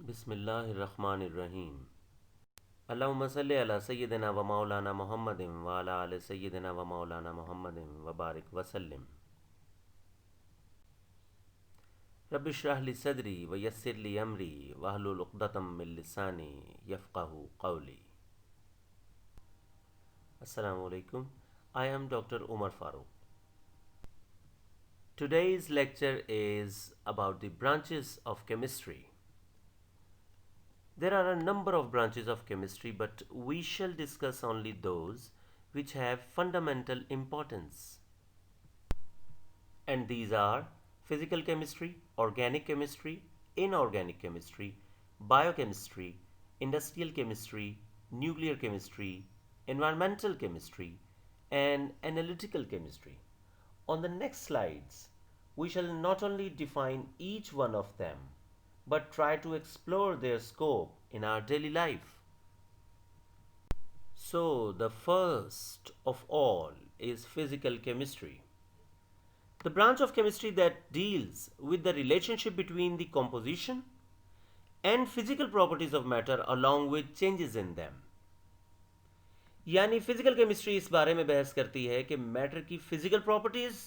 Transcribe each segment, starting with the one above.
बिस्मिल्लाहिर्रहमानिर्रहीम। अल्लाहुम्मा सल्लि अला सय्यिदिना व मौलाना मुहम्मदिन व अला आलि सय्यिदिना व मौलाना मुहम्मदिन व बारिक वसल्लिम। रब्बि इश्रह ली सदरी व यस्सिर ली अमरी वहलुल उक़दतम मिन लिसानी यफ़क़हू क़ौली। अस्सलामु अलैकुम। I am Dr. Umar Farooq. Today's lecture is about the branches of chemistry. There are a number of branches of chemistry, but we shall discuss only those which have fundamental importance. And these are physical chemistry, organic chemistry, inorganic chemistry, biochemistry, industrial chemistry, nuclear chemistry, environmental chemistry, and analytical chemistry. On the next slides, we shall not only define each one of them, but try to explore their scope in our daily life. So, the first of all is physical chemistry. The branch of chemistry that deals with the relationship between the composition and physical properties of matter along with changes in them. यानी physical chemistry इस बारे में बहस करती है कि matter की physical properties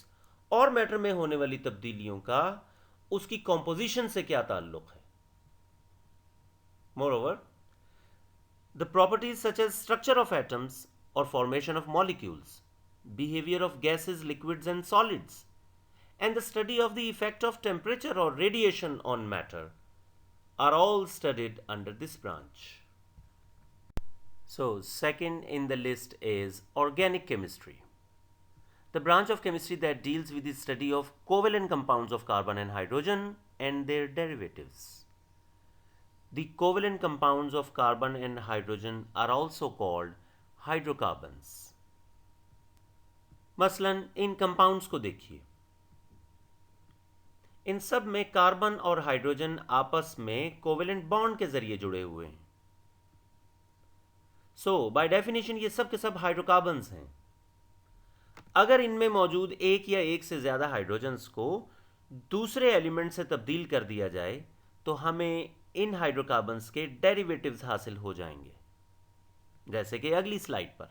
और मैटर में होने वाली तब्दीलियों का उसकी कॉम्पोजिशन से क्या ताल्लुक है. Moreover, the properties such as structure of atoms or formation of molecules, behavior of gases, liquids and solids, and the study of the effect of temperature or radiation on matter are all studied under this branch. So, second in the list is organic chemistry, the branch of chemistry that deals with the study of covalent compounds of carbon and hydrogen and their derivatives. The covalent compounds of carbon and hydrogen are also called hydrocarbons. मसलन इन compounds को देखिए, इन सब में carbon और hydrogen आपस में covalent bond के जरिए जुड़े हुए हैं. सो बाय डेफिनेशन ये सब के सब हाइड्रोकार्बन्स हैं. अगर इनमें मौजूद एक या एक से ज़्यादा हाइड्रोजन्स को दूसरे एलिमेंट से तब्दील कर दिया जाए तो हमें इन हाइड्रोकार्बन्स के डेरिवेटिव्स हासिल हो जाएंगे, जैसे कि अगली स्लाइड पर.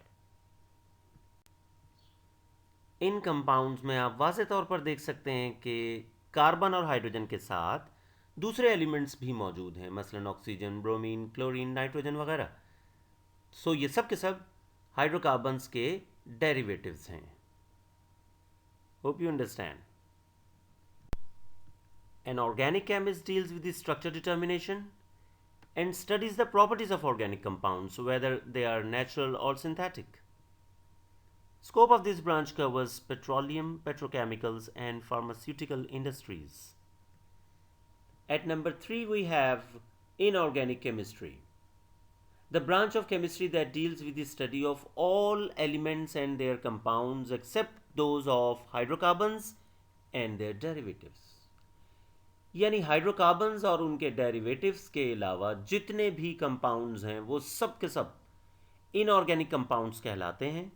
इन कंपाउंड्स में आप वाज़े तौर पर देख सकते हैं कि कार्बन और हाइड्रोजन के साथ दूसरे एलिमेंट्स भी मौजूद हैं, मसलन ऑक्सीजन, ब्रोमीन, क्लोरीन, नाइट्रोजन वगैरह. सो ये सब के सब हाइड्रोकार्बन्स के डेरिवेटिव्स हैं. Hope you understand. An organic chemist deals with the structure determination and studies the properties of organic compounds, whether they are natural or synthetic. Scope of this branch covers petroleum, petrochemicals, and pharmaceutical industries. At number 3, we have inorganic chemistry, the branch of chemistry that deals with the study of all elements and their compounds except those of hydrocarbons and their derivatives. यानी hydrocarbons और उनके derivatives के अलावा जितने भी compounds हैं वो सब के सब इनऑर्गेनिक कंपाउंड्स कहलाते हैं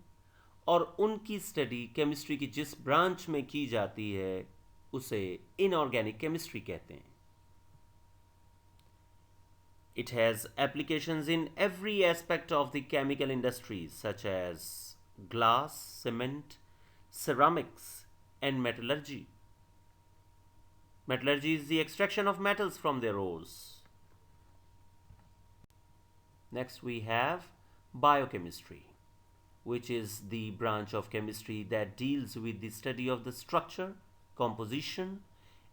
और उनकी स्टडी केमिस्ट्री की जिस ब्रांच में की जाती है उसे इनऑर्गेनिक केमिस्ट्री कहते हैं. It has applications in every aspect of the chemical industries such as glass, cement, ceramics, and metallurgy. Metallurgy is the extraction of metals from their ores. Next we have biochemistry, which is the branch of chemistry that deals with the study of the structure, composition,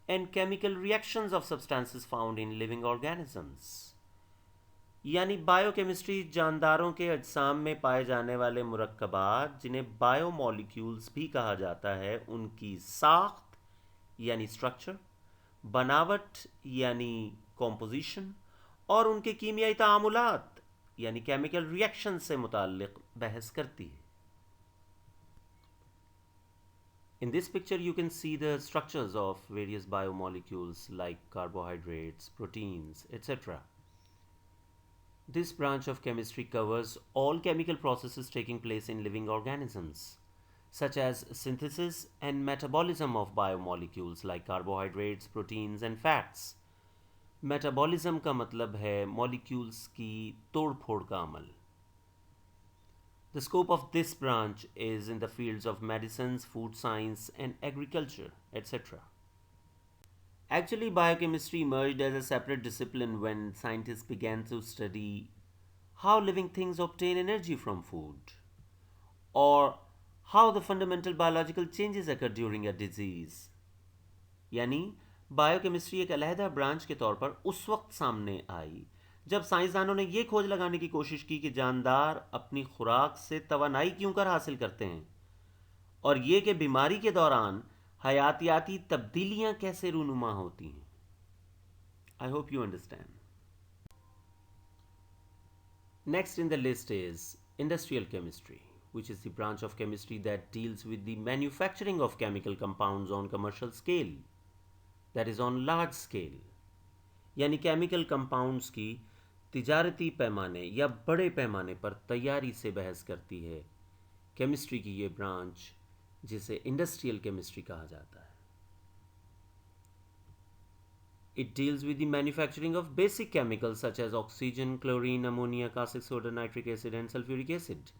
and chemical reactions of substances found in living organisms. यानी biochemistry जानदारों के अजसाम में पाए जाने वाले मुरक्कबात जिन्हें biomolecules भी कहा जाता है उनकी साख्त यानी स्ट्रक्चर, बनावट यानी कॉम्पोजिशन और उनके कीमियाई तामुलात यानी केमिकल रिएक्शन से मुताल्लिक बहस करती है. In this picture you can see the structures of various biomolecules like carbohydrates, proteins, etc. This branch of chemistry covers all chemical processes taking place in living organisms, such as synthesis and metabolism of biomolecules like carbohydrates, proteins, and fats. Metabolism का मतलब है molecules की तोड़ फोड़ का अमल. The scope of this branch is in the fields of medicines, food science, and agriculture, etc. Actually, biochemistry emerged as a separate discipline when scientists began to study how living things obtain energy from food, or how the fundamental biological changes occur during a disease. यानी biochemistry एक अलहदा branch के तौर पर उस वक्त सामने आई जब साइंसदानों ने यह खोज लगाने की कोशिश की कि जानदार अपनी खुराक से तवानाई क्यों कर हासिल करते हैं और ये कि बीमारी के दौरान हयातियाती तब्दीलियां कैसे रूनुमा होती हैं. I hope you understand. Next in the list is industrial chemistry, which is the branch of chemistry that deals with the manufacturing of chemical compounds on commercial scale, that is on large scale. यानी chemical compounds की तिजारती पैमाने या बड़े पैमाने पर तैयारी से बहस करती है केमिस्ट्री की ये ब्रांच, जिसे इंडस्ट्रियल केमिस्ट्री कहा जाता है. It deals with the manufacturing of basic chemicals such as oxygen, chlorine, ammonia, caustic soda, nitric acid, and sulfuric acid.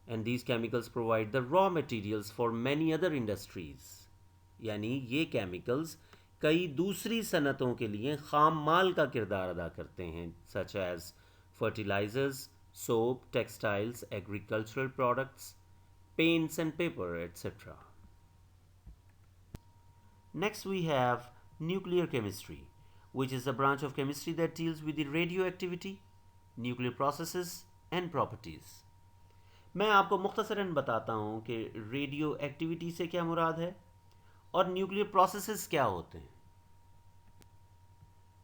And these chemicals provide the raw materials for many other industries. यानी ये chemicals कई दूसरी सनतों के लिए खाम माल का किरदार अदा करते हैं, such as fertilizers, soap, textiles, agricultural products, paints and paper, etc. Next we have nuclear chemistry, which is a branch of chemistry that deals with the radioactivity, nuclear processes and properties. मैं आपको मुख्तसरन बताता हूँ कि radio activity से क्या मुराद है और nuclear processes क्या होते हैं.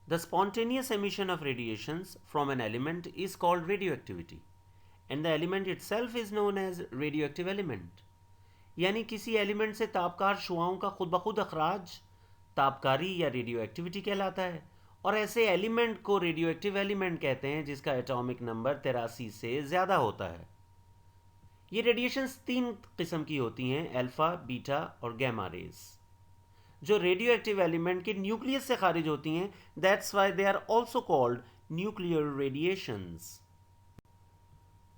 The spontaneous emission of radiations from an element is called radioactivity, and the element itself is known as radioactive element. यानी किसी एलिमेंट से तापकार शुआओं का खुद ब खुद अखराज तापकारी या रेडियो एक्टिविटी कहलाता है, और ऐसे एलिमेंट को रेडियो एक्टिव एलिमेंट कहते हैं जिसका एटॉमिक नंबर 83 से ज़्यादा होता है. ये रेडिएशंस 3 किस्म की होती हैं, अल्फ़ा, बीटा और गैमा रेज. जो रेडियो एक्टिव एलिमेंट के न्यूक्लियस से खारिज होती हैं, that's why they are also called nuclear radiations.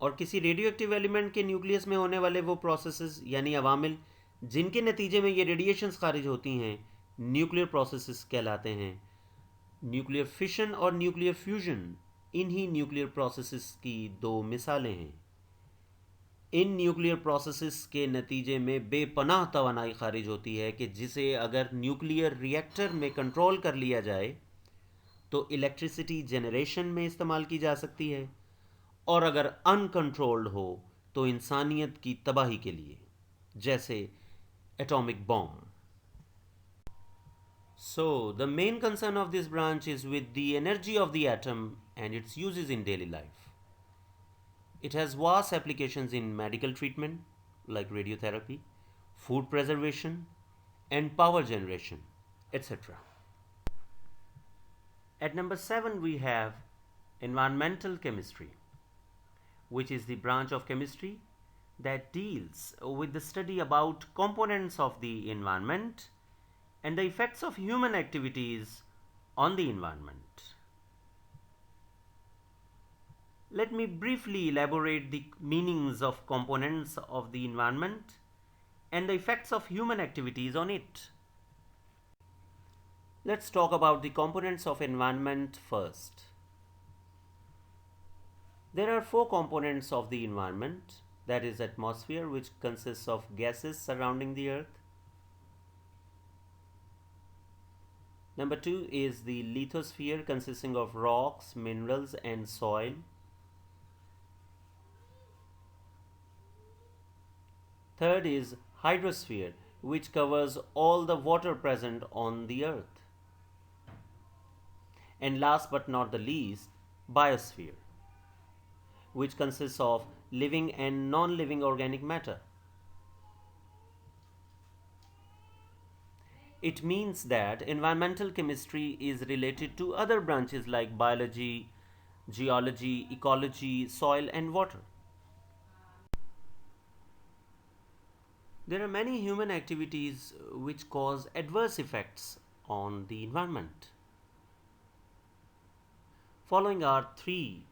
और किसी रेडियो एक्टिव एलिमेंट के न्यूक्लियस में होने वाले वो प्रोसेसेस यानी अवामिल जिनके नतीजे में ये रेडिएशंस खारिज होती हैं, न्यूक्लियर प्रोसेसेस कहलाते हैं. न्यूक्लियर फिशन और न्यूक्लियर फ्यूजन इन्हीं न्यूक्लियर प्रोसेसेस की दो मिसालें हैं. इन न्यूक्लियर प्रोसेसेस के नतीजे में बेपनाह तवानाई खारिज होती है कि जिसे अगर न्यूक्लियर रिएक्टर में कंट्रोल कर लिया जाए तो इलेक्ट्रिसिटी जनरेशन में इस्तेमाल की जा सकती है, और अगर अनकंट्रोल्ड हो तो इंसानियत की तबाही के लिए, जैसे atomic bomb. So, the main concern of this branch is with the energy of the atom and its uses in daily life. It has vast applications in medical treatment, like radiotherapy, food preservation, and power generation, etc. At number 7, we have environmental chemistry, which is the branch of chemistry that deals with the study about components of the environment and the effects of human activities on the environment. Let me briefly elaborate the meanings of components of the environment and the effects of human activities on it. Let's talk about the components of environment first. There are 4 components of the environment, that is atmosphere, which consists of gases surrounding the earth. Number 2 is the lithosphere, consisting of rocks, minerals and soil. Third is hydrosphere, which covers all the water present on the earth. And last but not the least, biosphere, which consists of living and non-living organic matter. It means that environmental chemistry is related to other branches like biology, geology, ecology, soil and water. There are many human activities which cause adverse effects on the environment. Following are three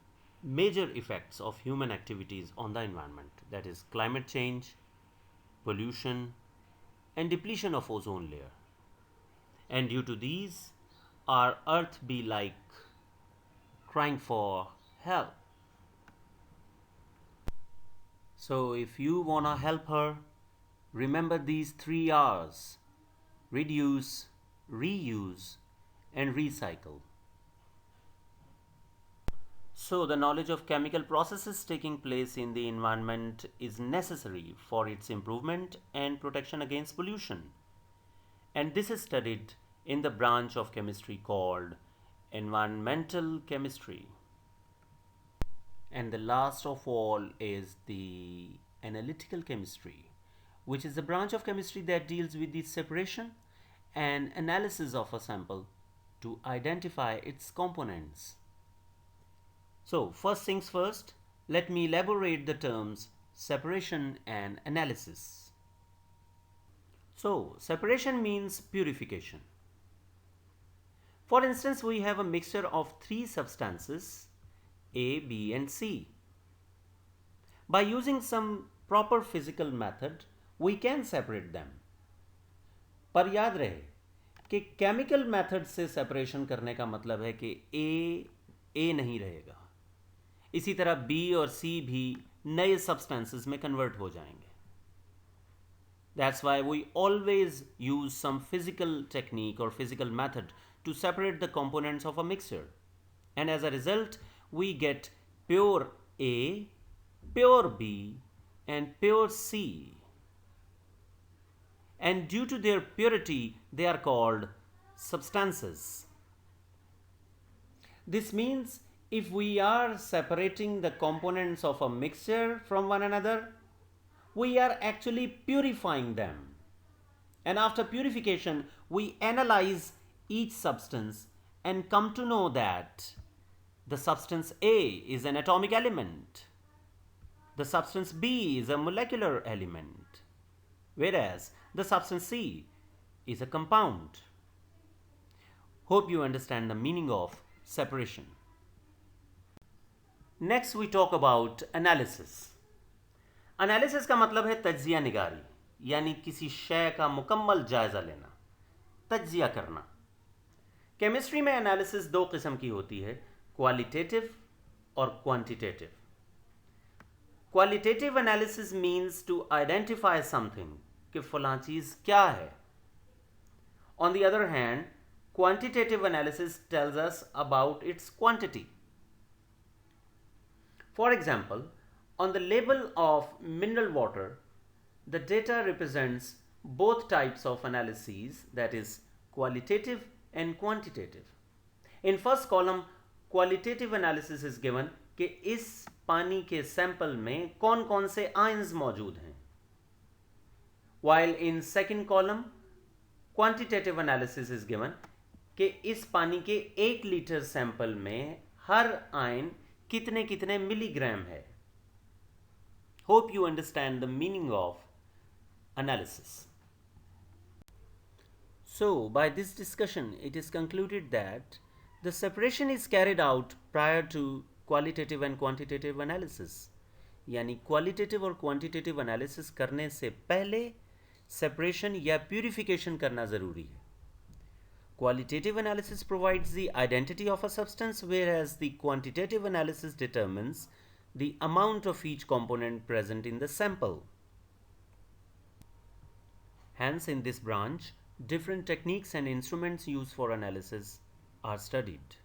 major effects of human activities on the environment, that is climate change, pollution, and depletion of ozone layer. And due to these, our earth be like crying for help. So if you wanna help her, remember these three R's: reduce, reuse, and recycle. So, the knowledge of chemical processes taking place in the environment is necessary for its improvement and protection against pollution. And this is studied in the branch of chemistry called environmental chemistry. And the last of all is the analytical chemistry, which is the branch of chemistry that deals with the separation and analysis of a sample to identify its components. So, first things first, let me elaborate the terms separation and analysis. So, separation means purification. For instance, we have a mixture of three substances A, B, and C. By using some proper physical method, we can separate them. पर याद रहे कि chemical method से separation करने का मतलब है कि ए नहीं रहेगा, इसी तरह बी और सी भी नए सब्सटेंसेस में कन्वर्ट हो जाएंगे. That's why we always use some physical technique or physical method to separate the components of a mixture. And as a result, we get pure A, pure B, and pure C. And due to their purity, they are called substances. This means if we are separating the components of a mixture from one another, we are actually purifying them. And after purification, we analyze each substance and come to know that the substance A is an atomic element, the substance B is a molecular element, whereas the substance C is a compound. Hope you understand the meaning of separation. Next we talk about analysis. Analysis का मतलब है तज्जिया निगारी, यानी किसी शय का मुकम्मल जायज़ा लेना, तज्जिया करना. केमिस्ट्री में एनालिसिस दो किस्म की होती है, क्वालिटेटिव और quantitative. Qualitative analysis means to identify something, कि फलां चीज़ क्या है. On the other hand, quantitative analysis tells us about its quantity. For example, on the label of mineral water, the data represents both types of analyses, that is qualitative and quantitative. In first column, qualitative analysis is given कि इस पानी के sample में कौन कौन से ions मौजूद हैं. While in second column, quantitative analysis is given कि इस पानी के 1 लीटर सैंपल में हर आयन कितने कितने मिलीग्राम है. Hope you understand the meaning of analysis. So, by this discussion, it is concluded that the separation is carried out prior to qualitative and quantitative analysis. यानी qualitative और quantitative analysis करने से पहले separation या purification करना ज़रूरी है. Qualitative analysis provides the identity of a substance, whereas the quantitative analysis determines the amount of each component present in the sample. Hence, in this branch, different techniques and instruments used for analysis are studied.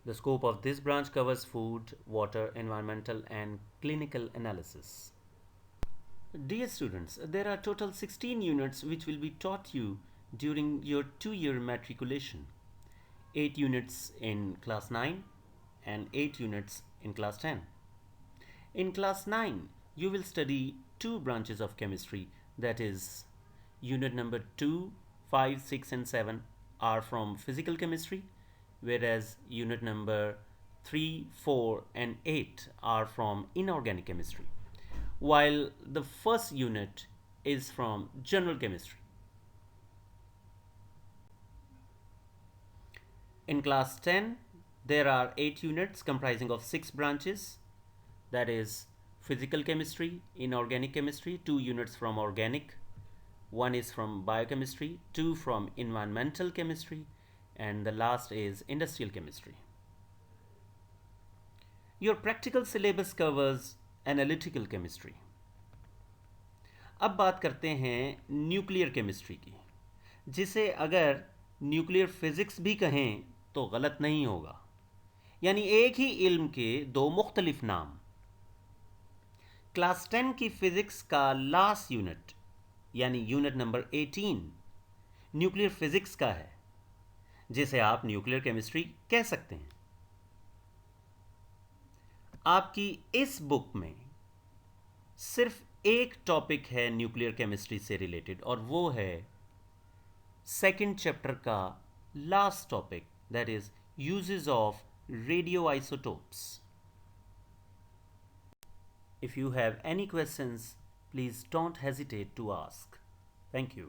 The scope of this branch covers food, water, environmental, and clinical analysis. Dear students, there are total 16 units which will be taught you during your 2-year matriculation. 8 units in class 9 and 8 units in class 10. In class 9, you will study 2 branches of chemistry, that is, unit number 2, 5, 6 and 7 are from physical chemistry, whereas unit number 3, 4 and 8 are from inorganic chemistry, while the first unit is from general chemistry. In class 10, There are 8 units comprising of 6 branches, that is physical chemistry, inorganic chemistry, 2 units from organic, 1 is from biochemistry, 2 from environmental chemistry, and the last is industrial chemistry. Your practical syllabus covers analytical chemistry. अब बात करते हैं nuclear chemistry की, जिसे अगर nuclear physics भी कहें तो गलत नहीं होगा, यानी एक ही इल्म के दो मुख्तलिफ नाम। क्लास 10 की फ़िज़िक्स का लास्ट यूनिट यानी यूनिट नंबर 18 न्यूक्लियर फिज़िक्स का है, जिसे आप न्यूक्लियर केमिस्ट्री कह सकते हैं। आपकी इस बुक में सिर्फ एक टॉपिक है न्यूक्लियर केमिस्ट्री से रिलेटेड, और वो है सेकंड चैप्टर का last topic, that is uses of radio isotopes. If you have any questions, please don't hesitate to ask. Thank you.